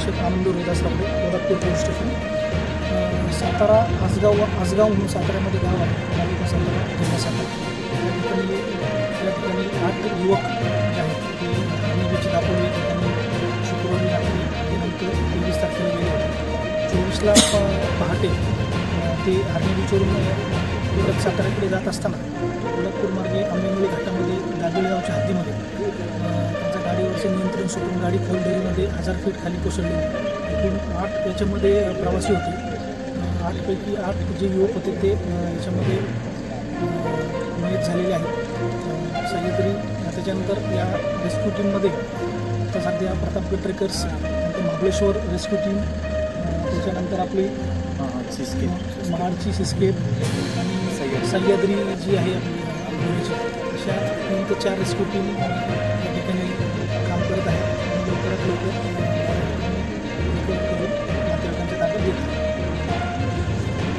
निरीक्षक आनंद Rohidas Rowdy, Daulatpur police station, Satara Assagao म्हणून साताऱ्यामध्ये गाव आहे, तालुका सातारा, जिल्हा सातारा. या ठिकाणी 8 युवक जे आहेत ते अग्निवीची दाखवली त्यांनी शुक्रवारी रात्री दिनांक 23 तारखेला गेले होते. 24ला पहाटे ते अग्निवीचवरून परत साताऱ्याकडे जात असताना दौलतपूर मार्गे आंबेनोळी घाटामध्ये दादोळी हद्दीमध्ये त्यांच्या गाडीवरचं नियंत्रण सुटून गाडी खोलदरीमध्ये 1000 फीट खाली कोसळली. एकूण 8 याच्यामध्ये प्रवासी होते. 8पैकी 8 जे युवक होते ते याच्यामध्ये मयत झालेले आहेत. सगळीतरी त्याच्यानंतर या रेस्क्यू टीममध्ये आता सध्या प्रतापगड ट्रेकर्स, नंतर महाबळेश्वर रेस्क्यू टीम, त्याच्यानंतर आपली महाडची सिस्केप आणि सह्याद्री जी आहे आपली अशा 3 ते 4 रेस्क्यू टीम या ठिकाणी